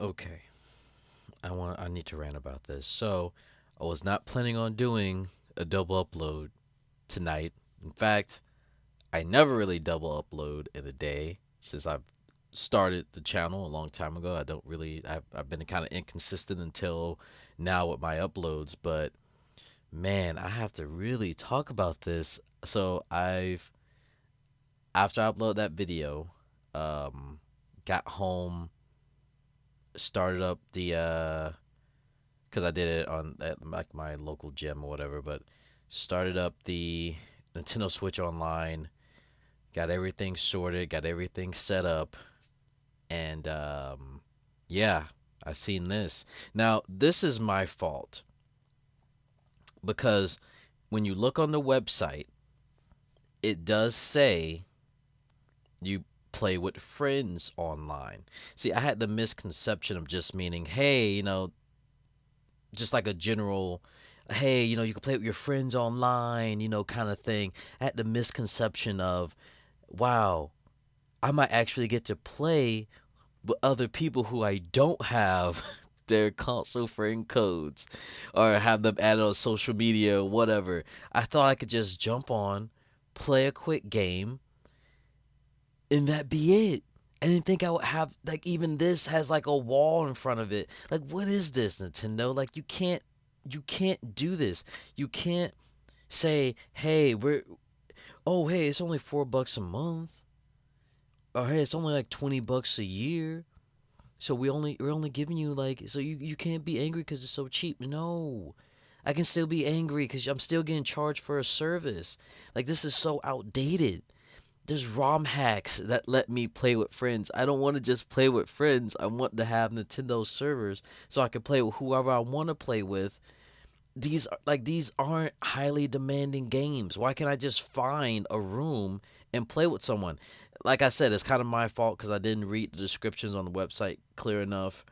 Okay, I need to rant about this. So, I was not planning on doing a double upload tonight. In fact, I never really double upload in a day since I've started the channel a long time ago. I've been kind of inconsistent until now with my uploads, but man, I have to really talk about this. So, after I upload that video, um got home, started up the because I did it on at like my local gym or whatever, but started up the Nintendo Switch Online, got everything sorted, got everything set up, and yeah, I seen this. Now, this is my fault because when you look on the website, it does say you play with friends online. See, I had the misconception of just meaning, hey, just like a general, hey, you can play with your friends online, kind of thing. I had the misconception of, wow, I might actually get to play with other people who I don't have their console friend codes or have them added on social media or whatever. I thought I could just jump on, play a quick game, and that be it. I didn't think I would have like even this has like a wall in front of it. Like what is this, Nintendo? Like you can't do this. You can't say, "Hey, hey, it's only $4 a month." Or hey, it's only like $20 a year. So we're only giving you like so you can't be angry cuz it's so cheap. No. I can still be angry cuz I'm still getting charged for a service. Like this is so outdated. There's ROM hacks that let me play with friends. I don't want to just play with friends. I want to have Nintendo servers so I can play with whoever I want to play with. These aren't highly demanding games. Why can't I just find a room and play with someone? Like I said, it's kind of my fault because I didn't read the descriptions on the website clear enough.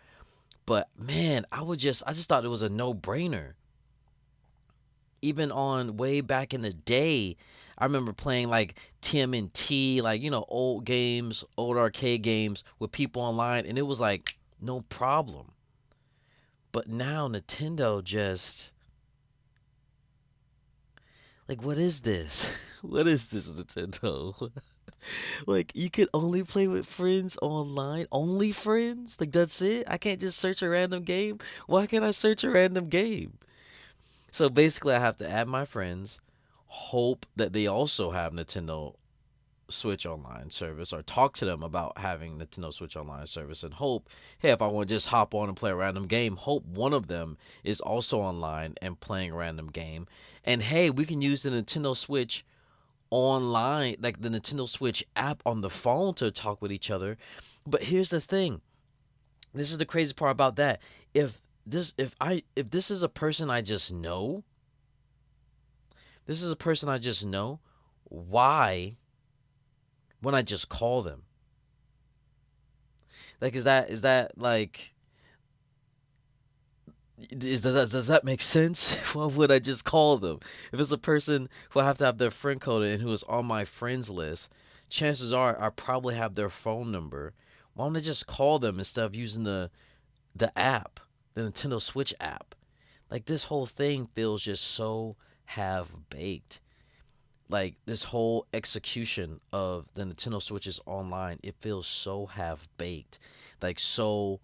But man, I just thought it was a no-brainer. Even on way back in the day, I remember playing like TMNT, like old games, old arcade games with people online, and it was like no problem. But now Nintendo just like, what is this? What is this, Nintendo? Like, you could only play with friends online? Only friends? Like, that's it? I can't just search a random game? Why can't I search a random game? So basically, I have to add my friends, hope that they also have Nintendo Switch Online service, or talk to them about having Nintendo Switch Online service, and hope, hey, if I want to just hop on and play a random game, hope one of them is also online and playing a random game. And hey, we can use the Nintendo Switch online, like the Nintendo Switch app on the phone to talk with each other. But here's the thing. This is the crazy part about that. If this is a person I just know, this is a person I just know, why when I just call them? Like is that like does that make sense? Why would I just call them? If it's a person who I have to have their friend code and who is on my friends list, chances are I probably have their phone number. Why don't I just call them instead of using the app, the Nintendo Switch app? Like this whole thing feels just so half baked. Like this whole execution of the Nintendo Switches online, it feels so half baked. Like so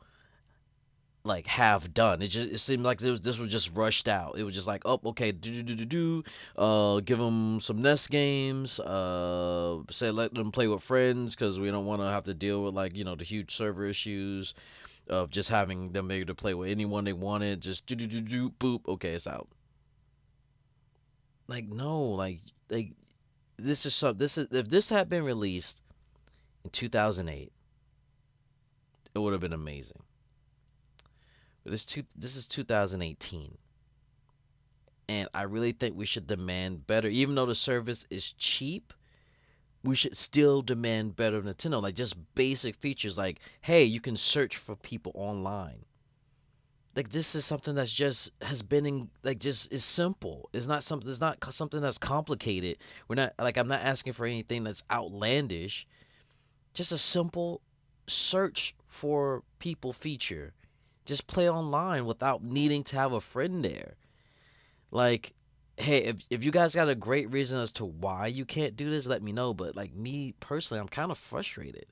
like half done. It seemed like this was just rushed out. It was just like, oh, okay, give them some NES games. Say let them play with friends because we don't want to have to deal with like the huge server issues of just having them able to play with anyone they wanted. Just boop. Okay, it's out. Like no, like this is if this had been released in 2008, it would have been amazing. But this is 2018. And I really think we should demand better. Even though the service is cheap, we should still demand better of Nintendo. Like just basic features like, hey, you can search for people online. Like this is something that's just has been in like just is simple. It's not something that's complicated. We're not like I'm not asking for anything that's outlandish. Just a simple. search for people feature. Just play online without needing to have a friend there. Like, hey, if you guys got a great reason as to why you can't do this, let me know. But like me personally, I'm kind of frustrated.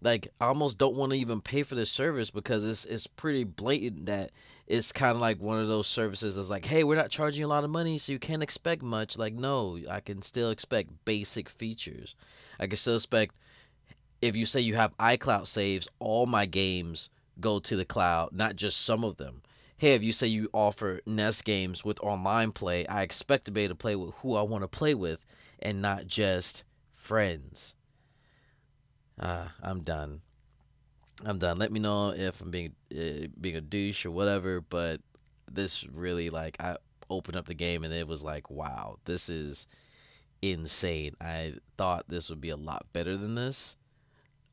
Like, I almost don't want to even pay for this service because it's pretty blatant that it's kind of like one of those services that's like, hey, we're not charging you a lot of money, so you can't expect much. Like, no, I can still expect basic features. I can still expect, if you say you have iCloud saves, all my games go to the cloud, not just some of them. Hey, if you say you offer NES games with online play, I expect to be able to play with who I want to play with and not just friends. I'm done. I'm done. Let me know if I'm being a douche or whatever, but this really, like, I opened up the game and it was like, wow, this is insane. I thought this would be a lot better than this.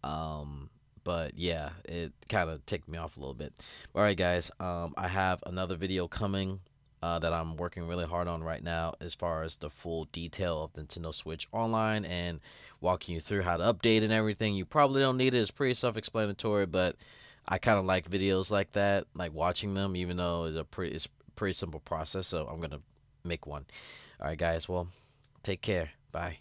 Um, but yeah, it kind of ticked me off a little bit. All right, guys. I have another video coming that I'm working really hard on right now, as far as the full detail of the Nintendo Switch Online and walking you through how to update and everything. You probably don't need it; it's pretty self-explanatory. But I kind of like videos like that, like watching them, even though it's a pretty simple process. So I'm gonna make one. All right, guys. Well, take care. Bye.